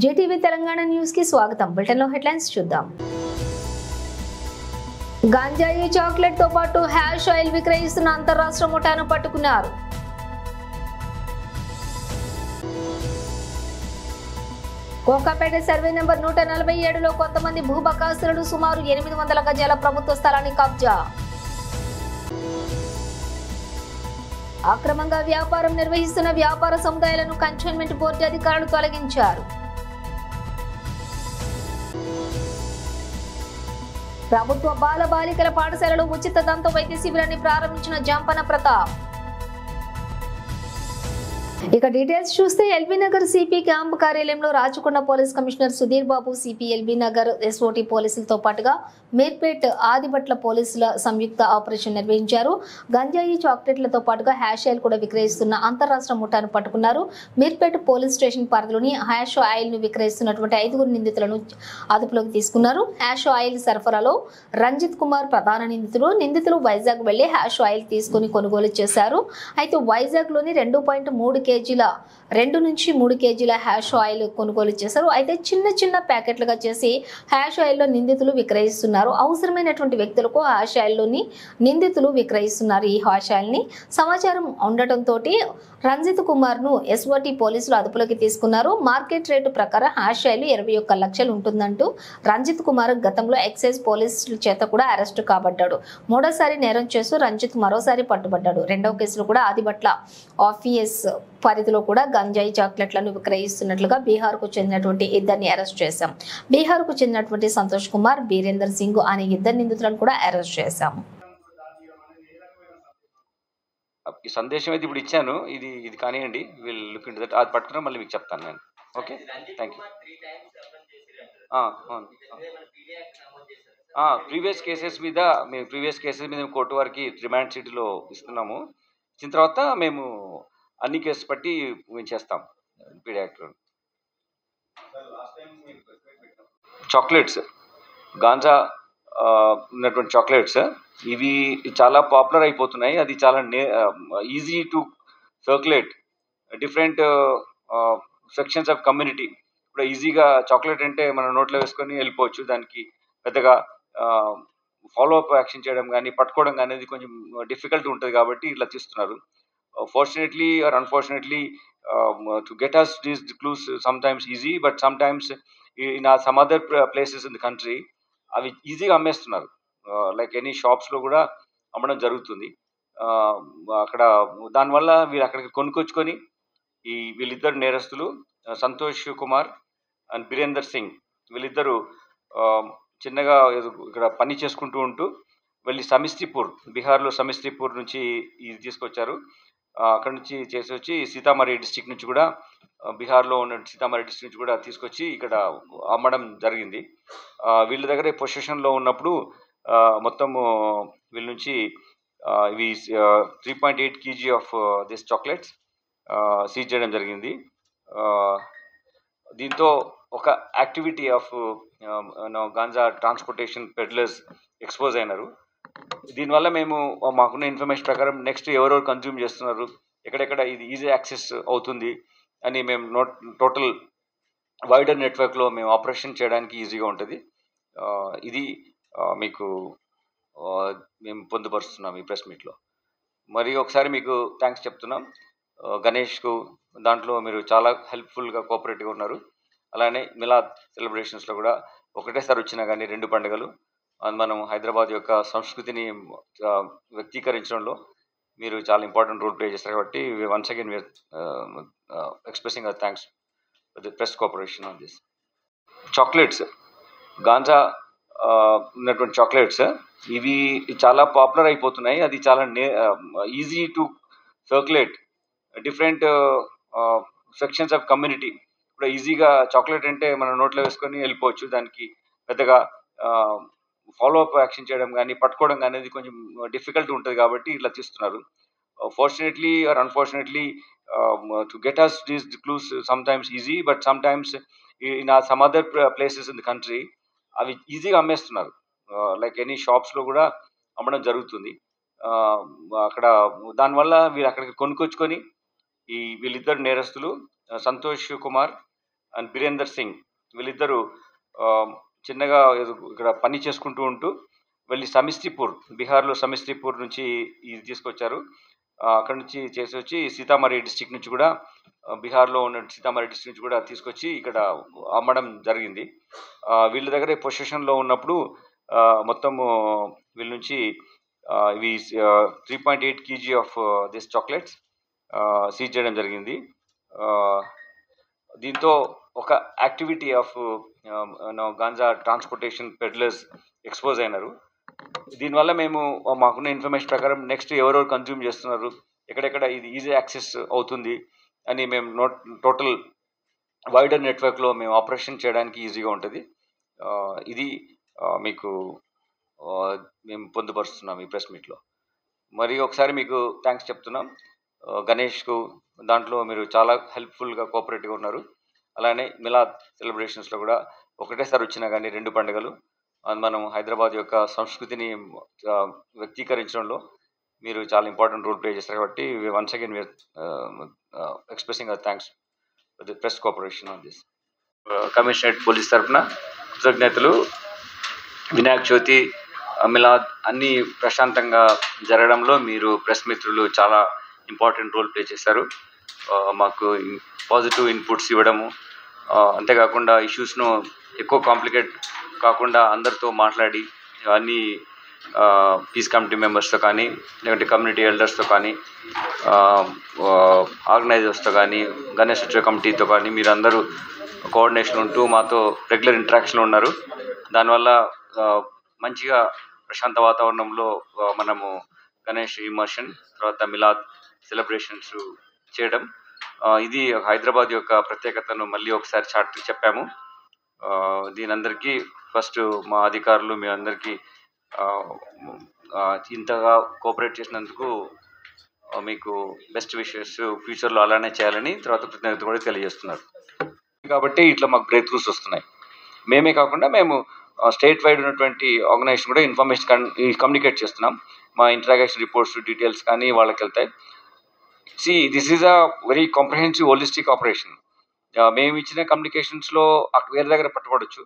JTV Telangana news కి స్వాగతం. Bulletin లో హెడ్లైన్స్ చూద్దాం. గంజాయి చాక్లెట్ తో పాటు హ్యాష్ ఆయిల్ విక్రయిస్తున్న అంతర్రాష్ట్ర ముఠాను పట్టుకున్నారు. కోకాపేట సర్వే నెంబర్ 147లో కొంతమంది భూబకాసురులు సుమారు 800 గజాల ప్రభుత్వ స్థలాన్ని కబ్జా. అక్రమంగా వ్యాపారం నిర్వహిస్తున్న వ్యాపార సముదాయాలను కంటోన్మెంట్ బోర్డు అధికారులు తొలగించారు. ప్రభుత్వ బాల బాలికల పాఠశాలలో ఉచిత దంత వైద్య శిబిరాన్ని ప్రారంభించిన జంపన ప్రతాప్. ఇక డీటెయిల్స్ చూస్తే ఎల్బీ నగర్ సిపి క్యాంప్ కార్యాలయంలో Rachakonda police commissioner Sudheer Babu, CP LB Nagar SOT పోలీసులతో పాటుగా మీర్పేట్ ఆదిబట్ల పోలీసుల సంయుక్త ఆపరేషన్ నిర్వహించారు. గంజాయి చాక్లెట్లతో పాటుగా హ్యాష్ ఆయిల్ కూడా విక్రయిస్తున్న అంతర్రాష్ట్ర ముఠాను పట్టుకున్నారు. మీర్పేట్ పోలీస్ స్టేషన్ పరిధిలోని హ్యాష్ ఆయిల్ ను విక్రయిస్తున్నటువంటి 5 నిందితులను అదుపులోకి తీసుకున్నారు. హ్యాష్ ఆయిల్ సరఫరాలో రంజిత్ కుమార్ ప్రధాన నిందితులు వైజాగ్ వెళ్లి హ్యాష్ ఆయిల్ తీసుకుని కొనుగోలు చేశారు. అయితే వైజాగ్ లోని 2 నుంచి 3 కేజీల హ్యాష్ ఆయిల్ కొనుగోలు చేశారు. అయితే చిన్న ప్యాకెట్లుగా చేసి హ్యాష్ ఆయిల్ లో నిందితులు విక్రయిస్తున్నారు. అవసరమైనటువంటి వ్యక్తులకు హ్యాష్ ఆయిల్ లోని నిందితులు విక్రయిస్తున్నారు. ఈ హ్యాష్ ఆయిల్ ని సమాచారం ఉండటంతో రంజిత్ కుమార్ ను ఎస్ఓటి పోలీసులు అదుపులోకి తీసుకున్నారు. మార్కెట్ రేటు ప్రకారం హ్యాష్ ఆయిల్ 21 లక్షలు ఉంటుందంటూ రంజిత్ కుమార్ గతంలో ఎక్సైజ్ పోలీసుల చేత కూడా అరెస్టు కాబడ్డాడు. మూడోసారి నేరం చేస్తూ రంజిత్ మరోసారి పట్టుబడ్డాడు. రెండవ కేసులో కూడా ఆదిబట్ల ఆఫీస్ పరిధిలో కూడా గంజాయి చాక్లెట్లను విక్రయిస్తున్నట్లుగా బీహార్ కు చెందినటువంటి 2 అరెస్ట్ చేశాం. బీహార్ కు చెందినటువంటి సంతోష్ కుమార్, బీరేందర్ సింగ్ అనే 2 నిందితులను కూడా అరెస్ట్ చేశాం. ఈ సందేశం అయితే ఇప్పుడు ఇచ్చాను. ఇది కానివ్వండి, వీళ్ళు లుక్ ఇంటూ దట్. అది పట్టుకున్నా మళ్ళీ మీకు చెప్తాను నేను. Okay, thank you. Previous cases మీద మేము కోర్టు వారికి రిమాండ్ షీట్లో ఇస్తున్నాము. ఇచ్చిన తర్వాత మేము అన్ని కేసు బట్టి మేము చేస్తాం. పీడియాక్ట్లో చాక్లెట్స్, గాంజా ఉన్నటువంటి చాక్లెట్స్ ఇవి చాలా పాపులర్ అయిపోతున్నాయి. అది చాలా easy to circulate different sections of community. ఇప్పుడు ఈజీగా చాక్లెట్ అంటే మనం నోట్లో వేసుకొని వెళ్ళిపోవచ్చు. దానికి పెద్దగా ఫాలో అప్ యాక్షన్ చేయడం కానీ పట్టుకోవడం కానీ అనేది కొంచెం డిఫికల్ట్ ఉంటుంది కాబట్టి ఇట్లా తీస్తున్నారు. Fortunately or unfortunately, to get us these clues sometimes easy, but sometimes in some other places in the country అవి ఈజీగా అమ్మేస్తున్నారు. లైక్ ఎనీ షాప్స్లో కూడా అమ్మడం జరుగుతుంది. అక్కడ దానివల్ల వీళ్ళు అక్కడికి కొనుక్కొచ్చుకొని వీళ్ళిద్దరు నేరస్తులు సంతోష్ కుమార్ అండ్ బీరేందర్ సింగ్ వీళ్ళిద్దరు చిన్నగా ఇక్కడ పని చేసుకుంటూ ఉంటూ వెళ్ళి సమీస్తీపూర్, బీహార్లో సమీస్తీపూర్ నుంచి ఇది తీసుకొచ్చారు. అక్కడ నుంచి చేసి వచ్చి సీతామఢీ డిస్టిక్ నుంచి కూడా, బీహార్లో ఉన్న సీతామఢీ డిస్టిక్ నుంచి కూడా తీసుకొచ్చి ఇక్కడ అమ్మడం జరిగింది. వీళ్ళ దగ్గర పొజిషన్లో ఉన్నప్పుడు మొత్తము వీళ్ళ నుంచి ఇవి 3.8 kg of this chocolates seize చేయడం జరిగింది. దీంతో ఒక activity of ganja transportation peddlers expose అయినారు. దీనివల్ల మేము మాకున్న ఇన్ఫర్మేషన్ ప్రకారం నెక్స్ట్ ఎవరెవరు కన్జ్యూమ్ చేస్తున్నారు, ఎక్కడెక్కడ ఇది ఈజీ యాక్సెస్ అవుతుంది అని మేము టోటల్ వైడర్ నెట్వర్క్లో మేము ఆపరేషన్ చేయడానికి ఈజీగా ఉంటుంది. ఇది మీకు మేము పొందుపరుస్తున్నాం ఈ ప్రెస్ మీట్లో. మరి ఒకసారి మీకు థ్యాంక్స్ చెప్తున్నాం. గణేష్కు దాంట్లో మీరు చాలా హెల్ప్ఫుల్గా కోఆపరేటివ్గా ఉన్నారు. అలానే మిలాద్ సెలబ్రేషన్స్లో కూడా ఒకటేసారి వచ్చినా కానీ 2 పండుగలు మనం హైదరాబాద్ యొక్క సంస్కృతిని వ్యక్తీకరించడంలో మీరు చాలా ఇంపార్టెంట్ రోల్ ప్లే చేస్తారు. కాబట్టి once again we're expressing our thanks for the press cooperation on this. Chocolates, ganja ఉన్నటువంటి చాక్లెట్స్ ఇవి చాలా పాపులర్ అయిపోతున్నాయి. అది చాలా easy to circulate different sections of community. ఇప్పుడు ఈజీగా చాక్లెట్ అంటే మనం నోట్లో వేసుకొని వెళ్ళిపోవచ్చు. దానికి పెద్దగా ఫాలో అప్ యాక్షన్ చేయడం కానీ పట్టుకోవడం కానీ అనేది కొంచెం డిఫికల్ట్ ఉంటుంది కాబట్టి ఇట్లా తీస్తున్నారు. Fortunately or unfortunately, to get us these clues sometimes easy, but sometimes in some other places in the country అవి ఈజీగా అమ్మేస్తున్నారు. లైక్ ఎనీ షాప్స్లో కూడా అమ్మడం జరుగుతుంది. అక్కడ దానివల్ల వీళ్ళు అక్కడికి కొనుక్కొచ్చుకొని వీళ్ళిద్దరు నేరస్తులు సంతోష్ కుమార్ అండ్ బీరేందర్ సింగ్ వీళ్ళిద్దరూ చిన్నగా ఇక్కడ పని చేసుకుంటూ ఉంటూ వెళ్ళి సమస్తిపూర్, బీహార్లో సమస్తిపూర్ నుంచి ఇది తీసుకొచ్చారు. అక్కడ నుంచి చేసి వచ్చి సీతామఢీ డిస్టిక్ నుంచి కూడా, బీహార్లో ఉన్న సీతామఢీ డిస్టిక్ నుంచి కూడా తీసుకొచ్చి ఇక్కడ అమ్మడం జరిగింది. వీళ్ళ దగ్గర పొజిషన్లో ఉన్నప్పుడు మొత్తము వీళ్ళ నుంచి ఇవి 3.8 kg of this chocolates seize చేయడం జరిగింది. దీంతో ఒక activity of ganja transportation peddlers expose అయినారు. దీనివల్ల మేము మాకున్న ఇన్ఫర్మేషన్ ప్రకారం నెక్స్ట్ ఎవరెవరు కన్జ్యూమ్ చేస్తున్నారు, ఎక్కడెక్కడ ఇది ఈజీ యాక్సెస్ అవుతుంది అని మేము టోటల్ వైడర్ నెట్వర్క్లో మేము ఆపరేషన్ చేయడానికి ఈజీగా ఉంటుంది. ఇది మీకు మేము పొందుపరుస్తున్నాం ఈ ప్రెస్ మీట్లో. మరి ఒకసారి మీకు థ్యాంక్స్ చెప్తున్నాం. గణేష్కు దాంట్లో మీరు చాలా హెల్ప్ఫుల్గా కోఆపరేటివ్గా ఉన్నారు. అలానే మిలాద్ సెలబ్రేషన్స్లో కూడా ఒకటేసారి వచ్చినా కానీ 2 పండుగలు మనం హైదరాబాద్ యొక్క సంస్కృతిని వ్యక్తీకరించడంలో మీరు చాలా ఇంపార్టెంట్ రోల్ ప్లే చేస్తారు. కాబట్టి once again we're expressing our thanks for the press cooperation on this. Commissionerate police తరఫున కృతజ్ఞతలు. వినాయక చవితి, మిలాద్ అన్నీ ప్రశాంతంగా జరగడంలో మీరు ప్రెస్ మిత్రులు చాలా ఇంపార్టెంట్ రోల్ ప్లే చేశారు. మాకు పాజిటివ్ ఇన్పుట్స్ ఇవ్వడము, అంతేకాకుండా ఇష్యూస్ను ఎక్కువ కాంప్లికేట్ కాకుండా అందరితో మాట్లాడి అన్ని పీస్ కమిటీ మెంబర్స్తో కానీ, లేదంటే కమ్యూనిటీ ఎల్డర్స్తో కానీ, ఆర్గనైజర్స్తో కానీ, గణేష్ ఉత్సవ కమిటీతో కానీ మీరందరూ కోఆర్డినేషన్ ఉంటూ మాతో రెగ్యులర్ ఇంటరాక్షన్లో ఉన్నారు. దానివల్ల మంచిగా ప్రశాంత వాతావరణంలో మనము గణేష్ ఇమర్షన్ తర్వాత మిలాద్ సెలబ్రేషన్స్ చేయడం, ఇది హైదరాబాద్ యొక్క ప్రత్యేకతను మళ్ళీ ఒకసారి చాటి చెప్పాము. దీని అందరికీ ఫస్ట్ మా అధికారులు మీ అందరికీ ఇంతగా కోఆపరేట్ చేసినందుకు మీకు బెస్ట్ విషెస్, ఫ్యూచర్లో అలానే చేయాలని తర్వాత కృతజ్ఞత కూడా తెలియజేస్తున్నారు. కాబట్టి ఇట్లా మాకు బ్రేక్ త్రూస్ వస్తున్నాయి. మేమే కాకుండా మేము స్టేట్ వైడ్ ఉన్నటువంటి ఆర్గనైజేషన్ కూడా ఇన్ఫర్మేషన్ కమ్యూనికేట్ చేస్తున్నాం. మా ఇంటరాగేషన్ రిపోర్ట్స్ డీటెయిల్స్ కానీ వాళ్ళకి వెళ్తాయి. This is a very comprehensive holistic operation. మేము ఇచ్చిన కమ్యూనికేషన్స్లో వేరే దగ్గర పట్టుబడవచ్చు,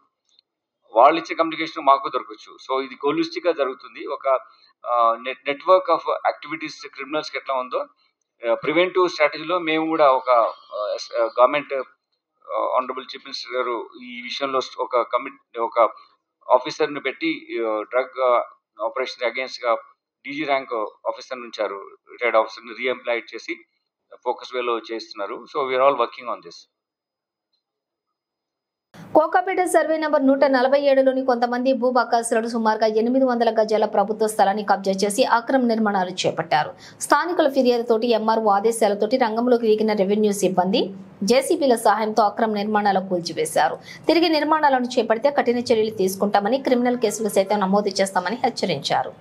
వాళ్ళు ఇచ్చే కమ్యూనికేషన్ మాకు దొరకవచ్చు. సో ఇది హోలిస్టిక్గా జరుగుతుంది. ఒక నెట్వర్క్ ఆఫ్ యాక్టివిటీస్ క్రిమినల్స్కి ఎట్లా ఉందో ప్రివెంటివ్ స్ట్రాటజీలో మేము కూడా ఒక గవర్నమెంట్ ఆనరబుల్ చీఫ్ మినిస్టర్ గారు ఈ విషయంలో ఒక ఆఫీసర్ని పెట్టి డ్రగ్ ఆపరేషన్ అగేన్స్ట్గా డీజీ ర్యాంక్ ఆఫీసర్ నుంచారు, రిటైర్డ్ ఆఫీసర్ని రీఎంప్లాయిడ్ చేసి ఫోకస్ వేలో చేస్తున్నారు. So we're all working on this. Kokapet survey number 147లోని కొంతమంది భూబకాసులు సుమారుగా 800 గజాల ప్రభుత్వ స్థలాన్ని కబ్జా చేసి అక్రమ నిర్మాణాలు చేపట్టారు. స్థానికుల ఫిర్యాదుతోటి ఎంఆర్ఓ ఆదేశాలతోటి రంగంలోకి దిగిన రెవెన్యూ సిబ్బంది జేసీబీల సహాయంతో అక్రమ నిర్మాణాలు కూల్చివేశారు. తిరిగి నిర్మాణాలను చేపడితే కఠిన చర్యలు తీసుకుంటామని, క్రిమినల్ కేసులు సైతం నమోదు చేస్తామని హెచ్చరించారు.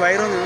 వైర్ ఉంది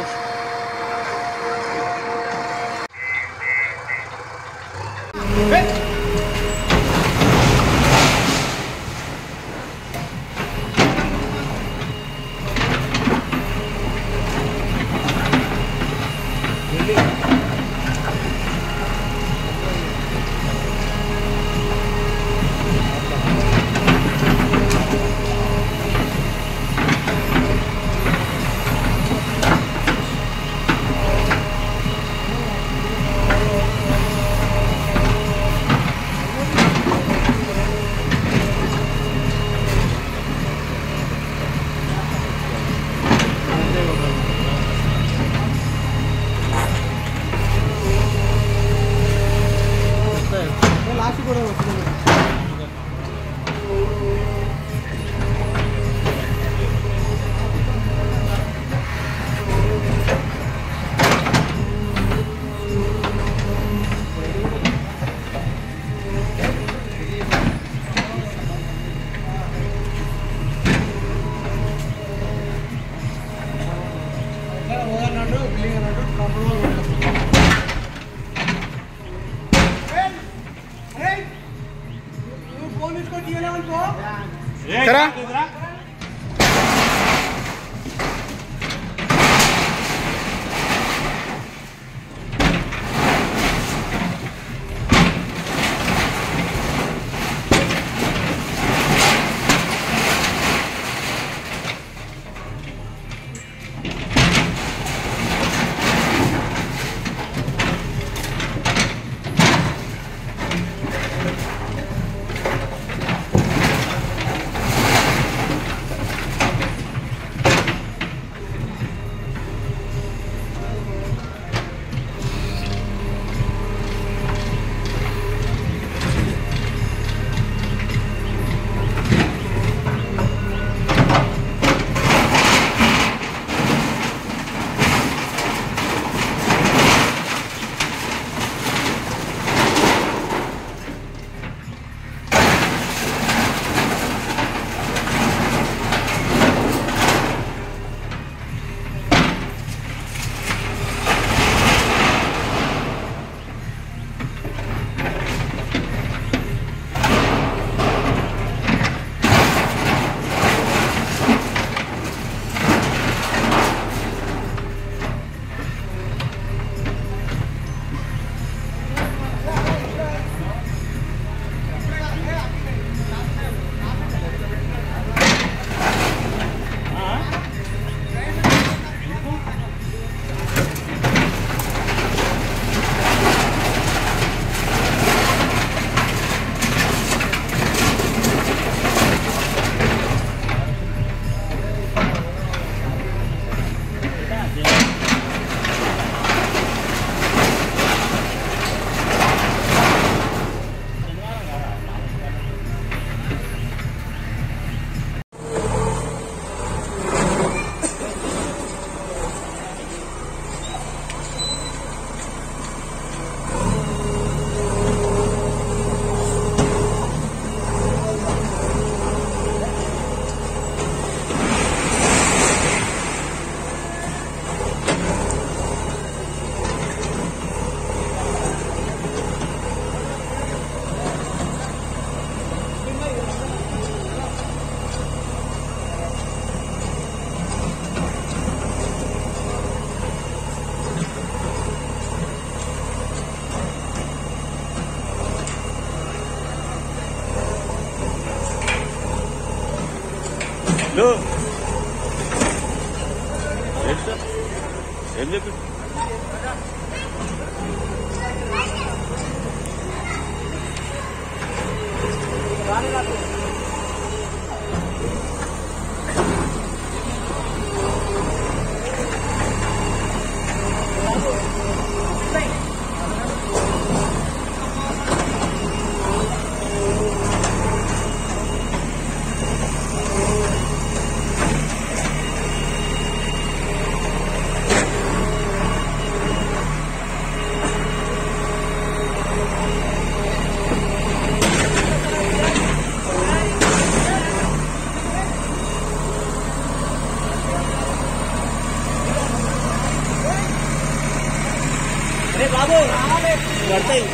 ఏం చెప్పి బాబు పడతాయి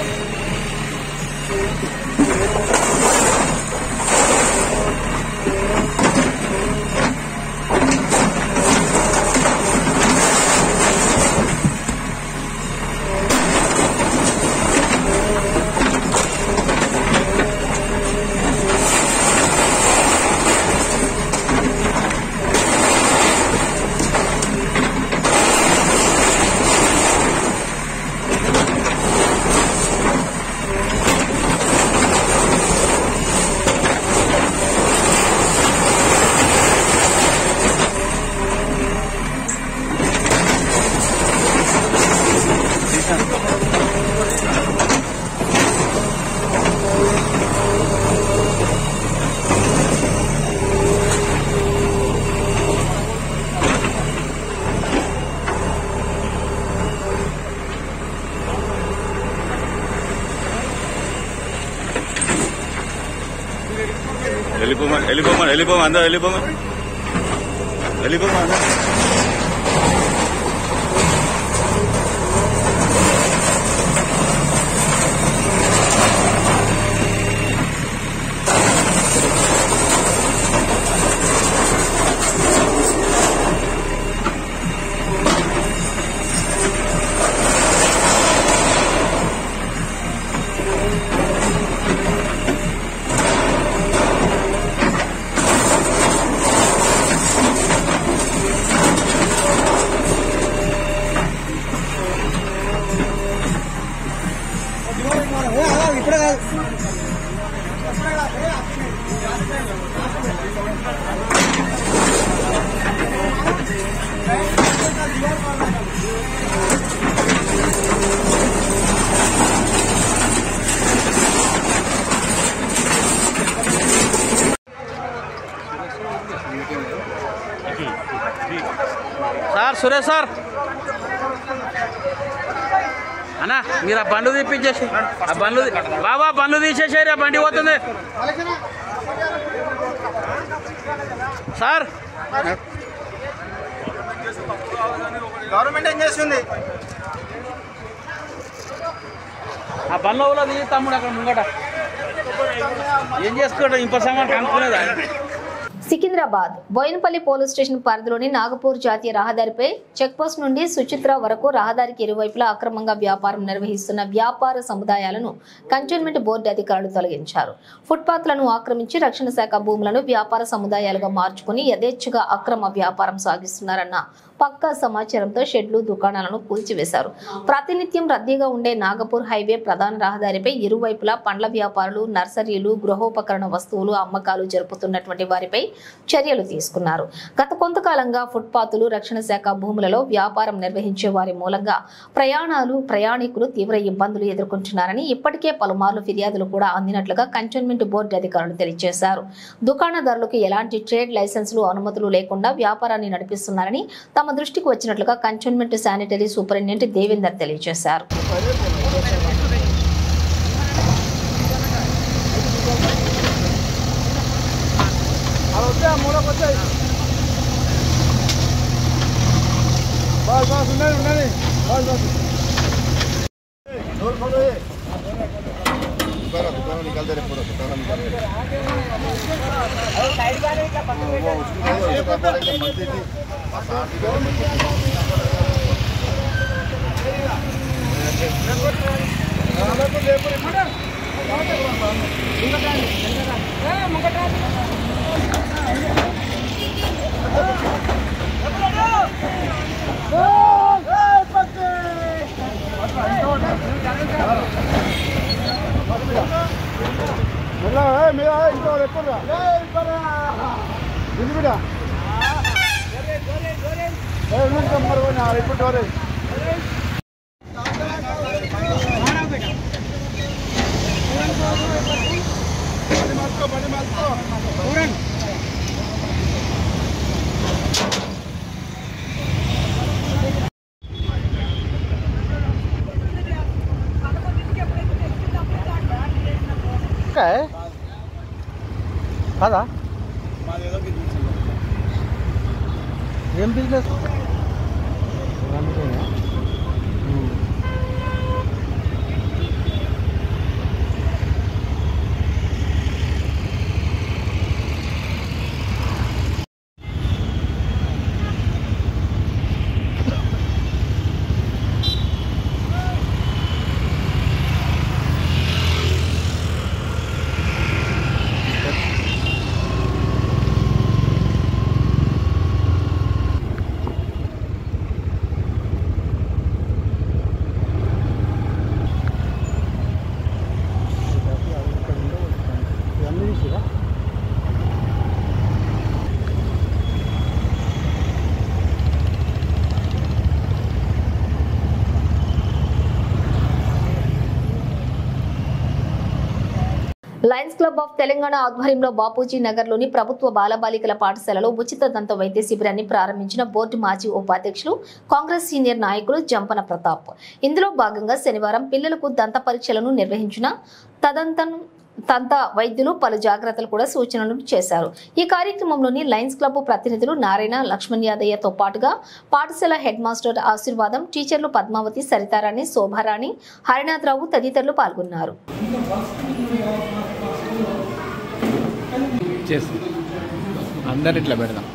వెళ్ళిపోమా అందరూ వెళ్ళిపోమా అందరూ సార్ సురేష్ సార్ అన్నా మీరు ఆ బండ్లు తీపించేసి ఆ బండ్లు బాబా బండ్లు తీసేసారు ఆ బండి పోతుంది సార్ గవర్నమెంట్ ఏం చేస్తుంది ఆ బండ్లో తీసి తమ్ముడు అక్కడ ముంగట ఏం చేసుకోవడం ఇంపసంగా అనుకునేదా సికింద్రాబాద్ బోయినపల్లి పోలీస్ స్టేషన్ పరిధిలోని నాగపూర్ జాతీయ రహదారిపై చెక్పోస్ట్ నుండి సుచిత్ర వరకు రహదారికి ఇరువైపులా అక్రమంగా వ్యాపారం నిర్వహిస్తున్న వ్యాపార సముదాయాలను కంటోన్మెంట్ బోర్డు అధికారులు తొలగించారు. ఫుట్పాత్లను ఆక్రమించి రక్షణ శాఖ భూములను వ్యాపార సముదాయాలుగా మార్చుకుని యథేచ్ఛగా అక్రమ వ్యాపారం సాగిస్తున్నారన్న పక్కా సమాచారంతో షెడ్లు దుకాణాలను కూల్చివేశారు. ప్రాతినిధ్యం రద్దీగా ఉండే నాగపూర్ హైవే ప్రధాన రహదారిపై ఇరువైపులా పండ్ల వ్యాపారులు, నర్సరీలు, గృహోపకరణ వస్తువులు అమ్మకాలు జరుపుతున్నటువంటి వారిపై చర్యలు తీసుకున్నారు. గత కొంతకాలంగా ఫుట్పాత్లు, రక్షణ శాఖ భూములలో వ్యాపారం నిర్వహించే వారి మూలంగా ప్రయాణికులు తీవ్ర ఇబ్బందులు ఎదుర్కొంటున్నారని ఇప్పటికే పలుమార్లు ఫిర్యాదులు కూడా అందినట్లుగా కంటోన్మెంట్ బోర్డు అధికారులు తెలియజేశారు. దుకాణదారులకు ఎలాంటి ట్రేడ్ లైసెన్సులు, అనుమతులు లేకుండా వ్యాపారాన్ని నడిపిస్తున్నారని తమ దృష్టికి వచ్చినట్లుగా కంటోన్మెంట్ శానిటరీ సూపరింటెండెంట్ దేవేందర్ తెలియజేశారు. కదా ఏం business Lions club of Telangana ఆధ్వర్యంలో బాపూజీ నగర్లోని ప్రభుత్వ బాలబాలికల పాఠశాలలో ఉచిత దంత వైద్య శిబిరాన్ని ప్రారంభించిన బోర్డు మాజీ ఉపాధ్యక్షులు కాంగ్రెస్ సీనియర్ నాయకులు జంపన ప్రతాప్. ఇందులో భాగంగా శనివారం పిల్లలకు దంత పరీక్షలను నిర్వహించిన దంత వైద్యులు పలు జాగ్రత్తలు కూడా సూచనలు చేశారు. ఈ కార్యక్రమంలోని లయన్స్ క్లబ్ ప్రతినిధులు నారాయణ, లక్ష్మణ్ యాదయ్యతో పాటుగా పాఠశాల హెడ్ మాస్టర్ ఆశీర్వాదం, టీచర్లు పద్మావతి, సరితారాణి, శోభారాణి, హరినాథరావు తదితరులు పాల్గొన్నారు. అందరు ఇట్లా పెడదాం.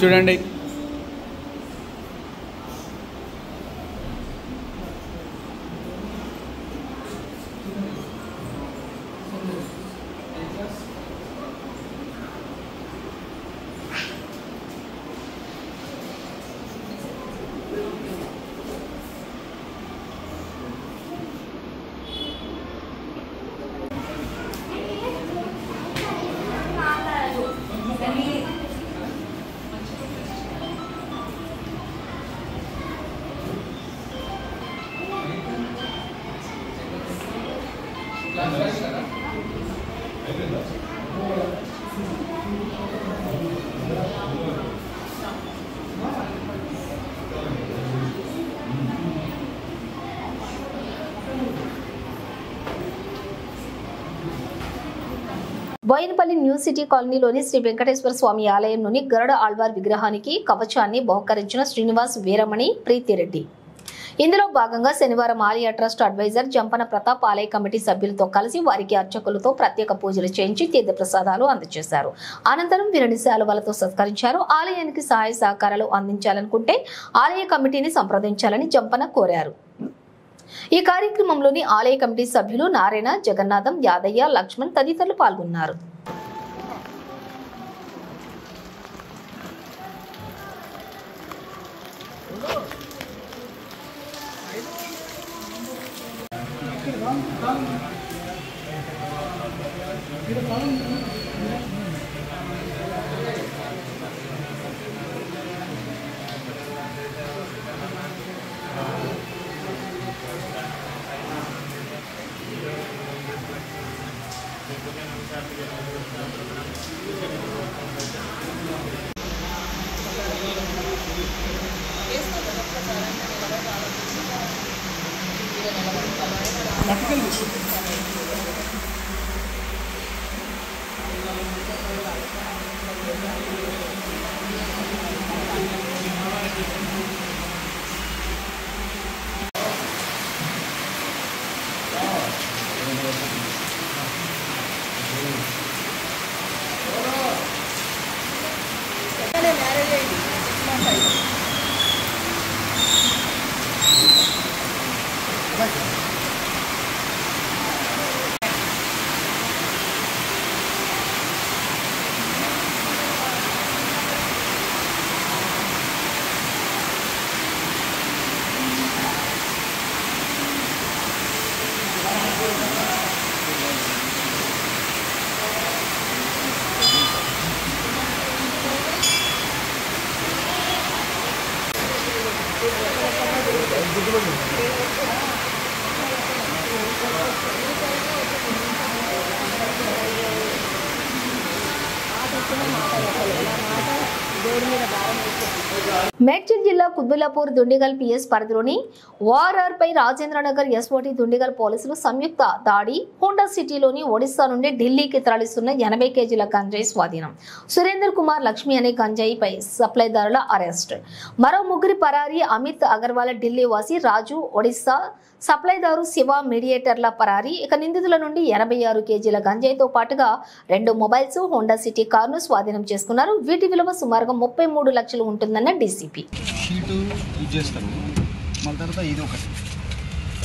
చూడండి, బోయినపల్లి న్యూ సిటీ కాలనీలోని శ్రీ వెంకటేశ్వర స్వామి ఆలయంలోని గరుడ ఆళ్వార్ విగ్రహానికి కవచాన్ని బహుకరించిన శ్రీనివాస్ వీరమణి ప్రీతిరెడ్డి. ఇందులో భాగంగా శనివారం ఆలయ ట్రస్ట్ అడ్వైజర్ జంపన ప్రతాప్ ఆలయ కమిటీ సభ్యులతో కలిసి వారికి అర్చకులతో ప్రత్యేక పూజలు చేయించి తీర్థ ప్రసాదాలు అందజేశారు. అనంతరం వీరిని శాలువలతో సత్కరించారు. ఆలయానికి సహాయ సహకారాలు అందించాలనుకుంటే ఆలయ కమిటీని సంప్రదించాలని జంపన కోరారు. ఈ కార్యక్రమంలోని ఆలయ కమిటీ సభ్యులు నారాయణ, జగన్నాథం, యాదయ్య, లక్ష్మణ్ తదితరులు పాల్గొన్నారు. మేడ్చల్ జిల్లా కుత్బుల్లాపూర్ దుండిగల్ పిఎస్ పరిధిలోని ఓఆర్ఆర్ పై రాజేంద్రనగర్ ఎస్ఓటి దుండిగల్ పోలీసులు సంయుక్త దాడి. హోండా సిటీలోని ఒడిశా నుండి ఢిల్లీకి తరలిస్తున్న 80 కేజీల గంజాయి స్వాధీనం. సురేందర్ కుమార్, లక్ష్మి అనే గంజాయిపై సప్లైదారుల అరెస్ట్. మరో ముగ్గురి పరారీ. అమిత్ అగర్వాల్ ఢిల్లీ వాసి, రాజు ఒడిశా సప్లైదారు, శివ మీడియేటర్ల పరారీ. ఇక నిందితుల నుండి 86 కేజీల గంజాయితో పాటుగా 2 మొబైల్స్, హోండా సిటీ కారును స్వాధీనం చేసుకున్నారు. వీటి విలువ సుమారుగా 33 లక్షలు ఉంటుందన్న డీసీపీ. షీటు యూజ్ చేస్తారు, మళ్ళీ తర్వాత ఇది ఒకటి,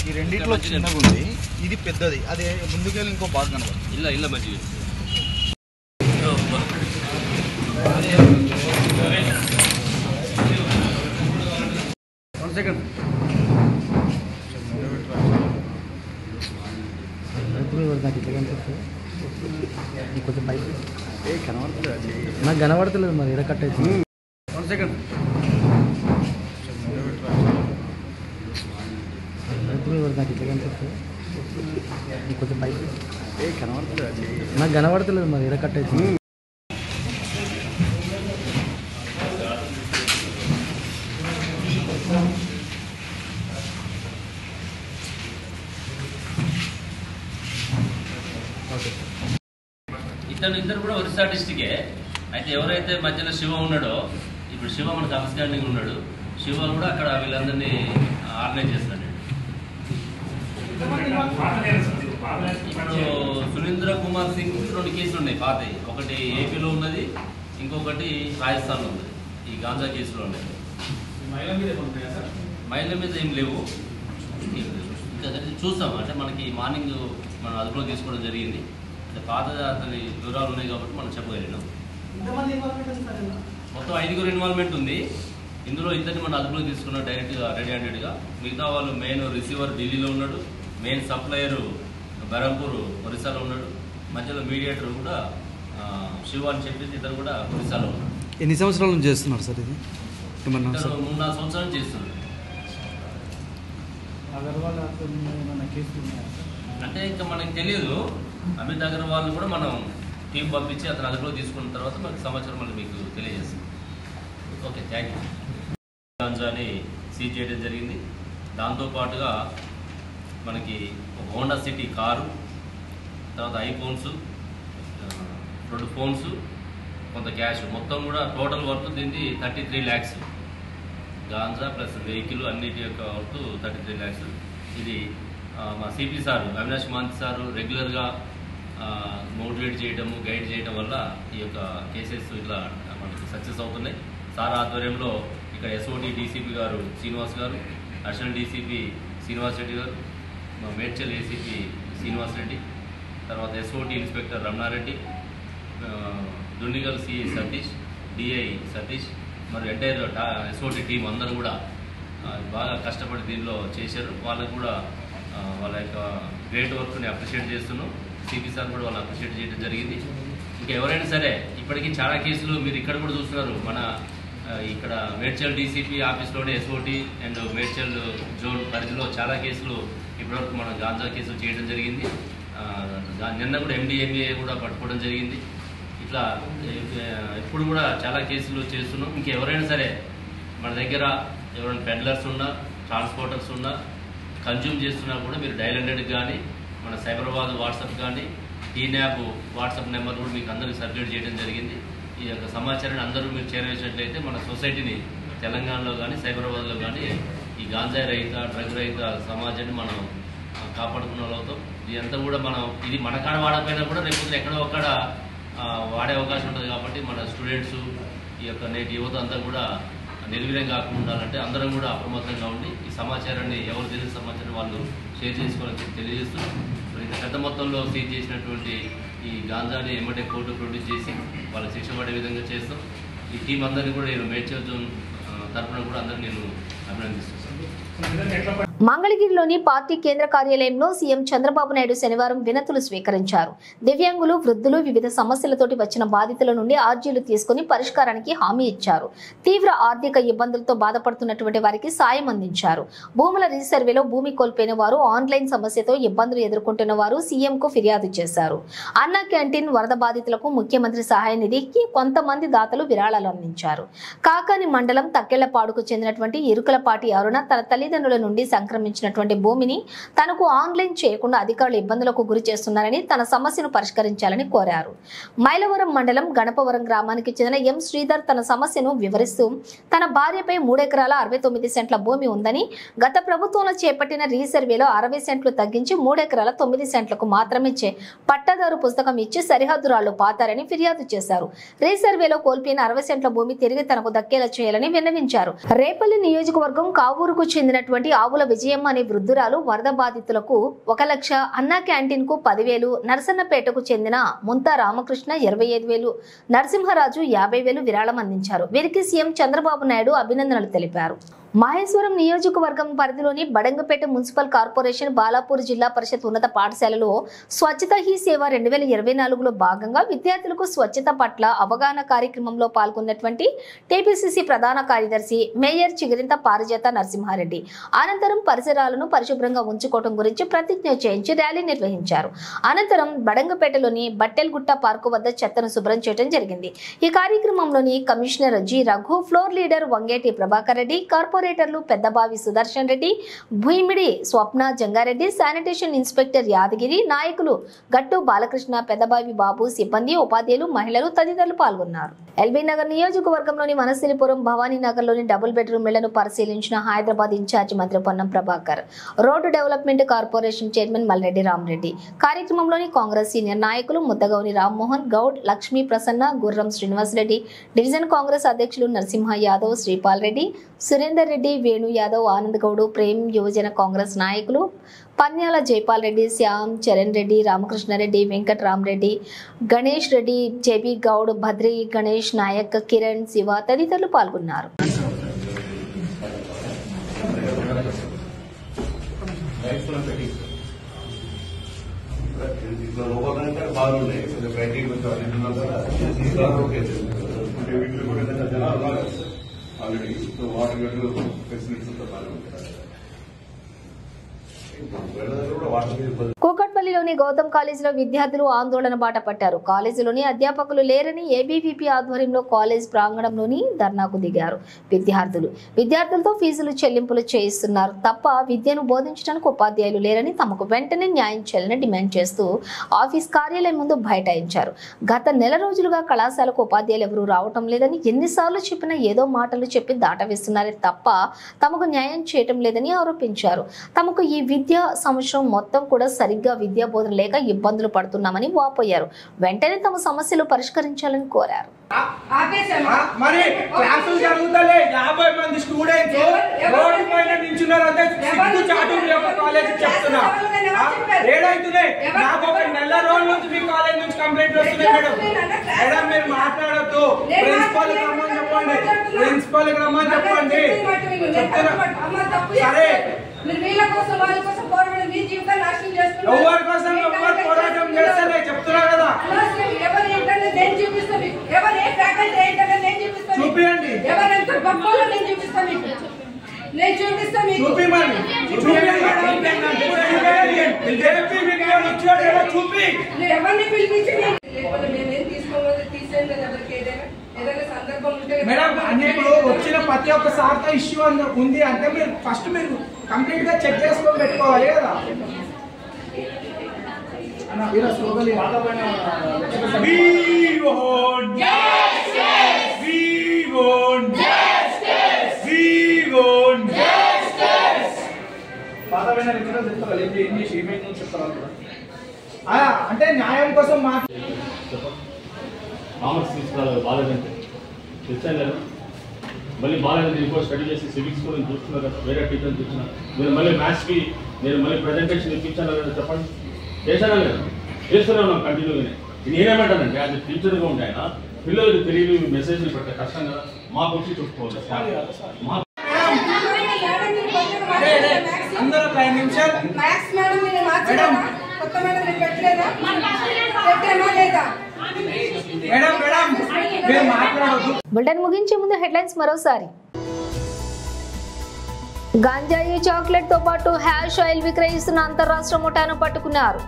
ఈ రెండిట్లో చిన్నగా ఉంది, ఇది పెద్దది, అదే ముందుకెళ్ళి ఇంకో బాగా కనబడుతుంది. ಇಲ್ಲ ಇಲ್ಲ ಮಜ್ಜಿಗೆ వన్ సెకండ్ కొంచెం పైకి ఏ కనబడుతుంది, నాకు కనబడతలేదు మరి ఎడ కట్ అవుతుంది. వన్ సెకండ్ నాకు ఇట్లా కనిపిస్తుంది కొంచెం పైకి ఏ కనబడుతుంది, నాకు కనబడతలేదు మరి ఎడ కట్ అవుతుంది. ఇద్దరు కూడా ఒరిస్సా డిస్టికే. అయితే ఎవరైతే మధ్యలో శివ ఉన్నాడో, ఇప్పుడు శివ మనకు అండర్స్టాండింగ్ ఉన్నాడు, శివ కూడా అక్కడ వీళ్ళందరినీ ఆర్గనైజ్ చేస్తాడు. ఇప్పుడు సురేంద్ర కుమార్ సింగ్ 2 కేసులు ఉన్నాయి పాతవి. ఒకటి ఏపీలో ఉన్నది, ఇంకొకటి రాజస్థాన్లో ఉన్నది. ఈ గాంజా కేసులో ఉన్నాయి. మహిళల మీద ఏం లేవు, చూస్తాం. అంటే మనకి మార్నింగ్ మనం అదుపులో తీసుకోవడం జరిగింది. అంటే పాత అతని వివరాలు ఉన్నాయి కాబట్టి మనం చెప్పగలిగినాం. మొత్తం 5గురు ఇన్వాల్వ్మెంట్ ఉంది. ఇందులో ఇద్దరిని మనం అదుపులో తీసుకున్నాం డైరెక్ట్గా, రెడీ హ్యాండెడ్గా. మిగతా వాళ్ళు మెయిన్ రిసీవర్ ఢిల్లీలో ఉన్నాడు, మెయిన్ సప్లయరు బెరంపూర్ ఒరిస్సాలో ఉన్నాడు, మధ్యలో మీడియేటర్ కూడా శివ అని చెప్పేసి ఇద్దరు కూడా ఒరిస్సాలో ఉన్నాడు. ఎన్ని సంవత్సరాల నుంచి చేస్తున్నారు సార్ ఇది? 3-4 సంవత్సరాలు చేస్తున్నారు. అంటే ఇంకా మనకి తెలియదు. అమిత్ అగర్వాల్ కూడా మనం టీం పంపించి అతను అదుపులో తీసుకున్న తర్వాత మనకి సమాచారం మళ్ళీ మీకు తెలియజేస్తాం. Okay, thank you. గాంజాని సీజ్ చేయడం జరిగింది. దాంతోపాటుగా మనకి ఒక హోండా సిటీ కారు, తర్వాత ఐఫోన్స్, 2 ఫోన్స్, కొంత క్యాష్, మొత్తం కూడా టోటల్ వర్త్ దీన్ని 33 lakhs. గాంజా ప్లస్ వెహికల్ అన్నిటి యొక్క వర్త్ 33 lakhs. ఇది మా సిపి సారు అవినాష్ మాంతి సారు రెగ్యులర్గా మోటివేట్ చేయడము, గైడ్ చేయడం వల్ల ఈ యొక్క కేసెస్ ఇట్లా మనకి సక్సెస్ అవుతున్నాయి. సార్ ఆధ్వర్యంలో ఇక్కడ ఎస్ఓటి డీసీపీ గారు శ్రీనివాస్ గారు, అడిషనల్ డీసీపీ శ్రీనివాస్ రెడ్డి గారు, మా మేడ్చల్ ఏసీపీ శ్రీనివాస్ రెడ్డి, తర్వాత SOT inspector Ramana Reddy, Dundigal CI Satish, DI Satish, మరి ఎంటైర్ ఎస్ఓటి టీం అందరూ కూడా బాగా కష్టపడి దీనిలో చేశారు. వాళ్ళకు కూడా వాళ్ళ యొక్క గ్రేట్ వర్క్ని అప్రిషియేట్ చేస్తున్నాం. సిపి సార్ కూడా వాళ్ళు అప్రిషియేట్ చేయడం జరిగింది. ఇంకా ఎవరైనా సరే ఇప్పటికీ చాలా కేసులు మీరు ఇక్కడ కూడా చూస్తున్నారు. మన ఇక్కడ మేడ్చల్ డీసీపీ ఆఫీస్లోనే ఎస్ఓటి అండ్ మేడ్చల్ జోన్ పరిధిలో చాలా కేసులు ఇప్పటివరకు మనం గాంజా కేసులు చేయడం జరిగింది. నిన్న కూడా MDMA కూడా పట్టుకోవడం జరిగింది. ఇట్లా ఇప్పుడు కూడా చాలా కేసులు చేస్తున్నాం. ఇంకా ఎవరైనా సరే మన దగ్గర ఎవరైనా పెడ్లర్స్ ఉన్నా, ట్రాన్స్పోర్టర్స్ ఉన్నా, కన్జ్యూమ్ చేస్తున్నా కూడా మీరు డయల్ 100 కానీ, మన సైబరాబాద్ వాట్సాప్ కానీ, టీన్యాప్ వాట్సాప్ నెంబర్ కూడా మీకు అందరికీ సర్క్యులేట్ చేయడం జరిగింది. ఈ యొక్క సమాచారాన్ని అందరూ మీరు చేరవేసినట్లయితే మన సొసైటీని తెలంగాణలో కానీ సైబరాబాద్లో కానీ ఈ గాంజా రహిత, డ్రగ్ రహిత సమాజాన్ని మనం కాపాడుకున్న వాళ్ళవుతాం. ఇదంతా కూడా మనం ఇది మన కాడ వాడకపోయినా కూడా రేపు ఎక్కడో ఒక్కడ వాడే అవకాశం ఉంటుంది. కాబట్టి మన స్టూడెంట్స్, ఈ యొక్క నేటి యువత అంతా కూడా నిర్వీర్యం కాకుండా ఉండాలంటే అందరం కూడా అప్రమత్తంగా ఉండి ఈ సమాచారాన్ని ఎవరు తెలిసిన సమాచారం వాళ్ళు షేర్ చేసుకోవాలని తెలియజేస్తూ, ఇంత పెద్ద మొత్తంలో సీజ్ చేసినటువంటి ఈ గాంజాని ఎమ్మటే కోర్టు ప్రొడ్యూస్ చేసి వాళ్ళకి శిక్ష పడే విధంగా చేస్తాం. ఈ టీం అందరినీ కూడా నేను మేడ్చల్ జోన్ తరఫున కూడా అందరినీ నేను అభినందిస్తున్నాను. మంగళగిరిలోని పార్టీ కేంద్ర కార్యాలయంలో సీఎం చంద్రబాబు నాయుడు శనివారం వినతులు స్వీకరించారు. దివ్యాంగులు, వృద్ధులు వివిధ సమస్యలతోటి వచ్చిన బాధితుల నుండి అర్జీలు తీసుకుని పరిష్కారానికి హామీ ఇచ్చారు. తీవ్ర ఆర్థిక ఇబ్బందులతో బాధపడుతున్నటువంటి వారికి సాయం అందించారు. భూముల రీసర్వేలో భూమి కోల్పోయిన వారు, ఆన్లైన్ సమస్యతో ఇబ్బందులు ఎదుర్కొంటున్న వారు సీఎంకు ఫిర్యాదు చేశారు. అన్నా క్యాంటీన్ వరద బాధితులకు ముఖ్యమంత్రి సహాయ నిధికి కొంతమంది దాతలు విరాళాలు అందించారు. కాకాని మండలం తక్కెళ్లపాడుకు చెందినటువంటి ఇరుకలపాటి అరుణ తన తల్లిదండ్రుల నుండి సంక్రమించినటువంటి భూమిని తనకు ఆన్లైన్ చేయకుండా అధికారులు ఇబ్బందులకు గురి చేస్తున్నారని, తన సమస్యను పరిష్కరించాలని కోరారు. మైలవరం మండలం గణపవరం గ్రామానికి చెందిన ఎం శ్రీధర్ తన సమస్యను వివరిస్తూ, తన భార్యపై 3 ఎకరాల 69 సెంట్ల భూమి ఉందని, గత ప్రభుత్వంలో చేపట్టిన రీసర్వేలో 60 సెంట్లు తగ్గించి 3 ఎకరాల 9 సెంట్లకు మాత్రమే పట్టాదారు పుస్తకం ఇచ్చి సరిహద్దురాళ్లు పాతారని ఫిర్యాదు చేశారు. రీసర్వేలో కోల్పోయిన 60 సెంట్ల భూమి తిరిగి తనకు దక్కేలా చేయాలని విన్నవించారు. రేపల్లి నియోజకవర్గం కావూరుకు చెందినటువంటి ఆవుల విజయమ్మ అనే వృద్ధురాలు వరద బాధితులకు 1 లక్ష, అన్నా క్యాంటీన్ కు 10,000, నరసన్నపేటకు చెందిన ముంతా రామకృష్ణ 25,000, నరసింహరాజు 50,000 విరాళం అందించారు. వీరికి సీఎం చంద్రబాబు నాయుడు అభినందనలు తెలిపారు. మహేశ్వరం నియోజకవర్గం పరిధిలోని బడంగపేట మున్సిపల్ కార్పొరేషన్ బాలాపూర్ జిల్లా పరిషత్ ఉన్నత పాఠశాలలో స్వచ్ఛత హీ సేవ 2024లో భాగంగా విద్యార్థులకు స్వచ్ఛత పట్ల అవగాహన కార్యక్రమంలో పాల్గొన్నటువంటి టీపీసీసీ ప్రధాన కార్యదర్శి మేయర్ చిగిరింత పారిజాత నరసింహారెడ్డి అనంతరం పరిసరాలను పరిశుభ్రంగా ఉంచుకోవడం గురించి ప్రతిజ్ఞ చేయించి ర్యాలీ నిర్వహించారు. అనంతరం బడంగపేటలోని బట్టెల్గుట్ట పార్కు వద్ద చెత్తను శుభ్రం చేయడం జరిగింది. ఈ కార్యక్రమంలోని commissioner G Raghu, floor leader Vangeti Prabhakar Reddy, కార్పొరేటర్లు పెద్దబావి సుదర్శన్ రెడ్డి, భూమిడి స్వప్న జంగారెడ్డి, శానిటేషన్ ఇన్స్పెక్టర్ యాదగిరి, నాయకులు గట్టు బాలకృష్ణ, పెద్దబావి బాబు, సిబ్బంది, ఉపాధ్యాయులు, మహిళలు తదితరులు పాల్గొన్నారు. ఎల్బీ నగర్ నియోజకవర్గంలోని మనసిలిపురం, భవానీ నగర్ లోని డబుల్ బెడ్రూమ్ ఇళ్లను పరిశీలించిన హైదరాబాద్ ఇన్ఛార్జి మంత్రి Ponnam Prabhakar, road development corporation chairman Malreddy Ramareddy, కార్యక్రమంలోని కాంగ్రెస్ సీనియర్ నాయకులు ముద్దగౌని రామ్మోహన్ గౌడ్, లక్ష్మీ ప్రసన్న, గుర్రం శ్రీనివాస్ రెడ్డి, డివిజన్ కాంగ్రెస్ అధ్యక్షులు నరసింహ యాదవ్, శ్రీపాల్ రెడ్డి, సురేందర్ రెడ్డి, వేణు యాదవ్, ఆనంద్ గౌడ్, ప్రేమ్ యువజన కాంగ్రెస్ నాయకులు పన్యాల జైపాల్ రెడ్డి, శ్యామ్ చరణ్ రెడ్డి, రామకృష్ణారెడ్డి, వెంకట్ రామరెడ్డి, గణేష్ రెడ్డి, జేబీ గౌడ్, భద్రి, గణేష్ నాయక్, కిరణ్, శివ తదితరులు పాల్గొన్నారు. ఆల్రెడీ వాటర్ ఫెసిలిటీస్ కూకట్పల్లిలోని గౌతమ్ కాలేజీలో విద్యార్థులు ఆందోళన బాట పట్టారు. కాలేజీలోని అధ్యాపకులు లేరని ఏబీవీపీ ఆధ్వర్యంలో కాలేజ్ ప్రాంగణంలోని ధర్నాకు దిగారు. విద్యార్థులతో ఫీజులు చెల్లింపులు చేయిస్తున్నారు తప్ప విద్యను బోధించడానికి ఉపాధ్యాయులు లేరని తమకు వెంటనే న్యాయం చేయాలని డిమాండ్ చేస్తూ ఆఫీస్ కార్యాలయం ముందు బైఠాయించారు. గత నెల రోజులుగా కళాశాలకు ఉపాధ్యాయులు ఎవరూ రావటం లేదని, ఎన్నిసార్లు చెప్పినా ఏదో మాటలు చెప్పి దాటవేస్తున్నారే తప్ప తమకు న్యాయం చేయటం లేదని ఆరోపించారు. తమకు ఈ విద్యా సంవత్సరం మొత్తం కూడా సరిగ్గా విద్యా బోధన లేక ఇబ్బందులు పడుతున్నామని వాపోయారు. వెంటనే తమ సమస్యలు పరిష్కరించాలని కోరారు. మరి క్లాసులు జరుగుతలే 50 మంది స్టూడెంట్స్ రోడ్డు పైన నించున్నారంటే సిగ్గు చాటు కాలేజ్ చెప్తున్నా. ఏడైతున్నాయి నాకు ఒక నెల రోజుల నుంచి మీ కాలేజ్ నుంచి కంప్లైంట్ వస్తున్నాయి. మేడం మీరు మాట్లాడద్దు, ప్రిన్సిపల్ రమ్మని చెప్పండి, ప్రిన్సిపల్ రమ్మని చెప్పండి చెప్తున్నా. సరే ఎవరి కోసం ఎవరు పోరాటం చేస్తే చెప్తున్నా కదా, చూపియండి మేడం. అన్ని ఇప్పుడు వచ్చిన ప్రతి ఒక్క సార్తో ఇష్యూ ఉంది అంటే మీరు ఫస్ట్ మీరు కంప్లీట్ గా చెక్ చేసుకొని పెట్టుకోవాలి కదా. అంటే న్యాయం కోసం కామర్స్ తీసుకురాలి బాగాలేదంటే తెచ్చాను కదా, మళ్ళీ బాగాలేదంటే ఇంకో స్టడీ చేసి సివిక్స్ కూడా చూస్తున్నారు కదా, వేరే టీచర్ని చూస్తున్నా. మీరు మళ్ళీ మ్యాథ్స్కి నేను మళ్ళీ ప్రజెంటేషన్ ఇప్పించాను కదా, చెప్పండి చేశానా లేదా? చేస్తూనే ఉన్నాం కంటిన్యూగానే. నేనేమంటానంటే అది టీచర్గా ఉంటే ఆయన పిల్లలకు తెలియని మెసేజ్లు పెట్టే కష్టం కదా, మాకు వచ్చి చూసుకోవాలి. అందరూ 5 నిమిషాలు బులెటిన్ ముగించే ముందు హెడ్లైన్స్ మరోసారి. గంజాయి, చాక్లెట్ తో పాటు హ్యాష్ ఆయిల్ విక్రయిస్తున్న అంతర్రాష్ట్ర ముఠాను పట్టుకున్నారు.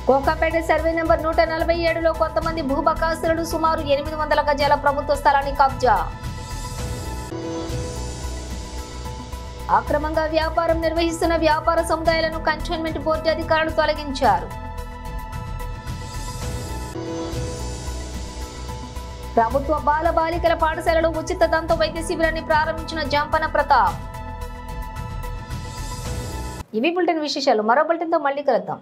కోకాపేట సర్వే నెంబర్ 147లో కొంతమంది భూబకాసురులు సుమారు 800 గజాల ప్రభుత్వ స్థలాన్ని కబ్జా. అక్రమంగా వ్యాపారం నిర్వహిస్తున్న వ్యాపార సముదాయాలను కంటోన్మెంట్ బోర్డు అధికారులు తొలగించారు. ప్రభుత్వ బాల బాలికల పాఠశాలలో ఉచిత దంత వైద్య శిబిరాన్ని ప్రారంభించిన జంపన ప్రతాప్. ఇవి బులెటిన్ విశేషాలు. మరో బులెటిన్తో మళ్ళీ కలుద్దాం.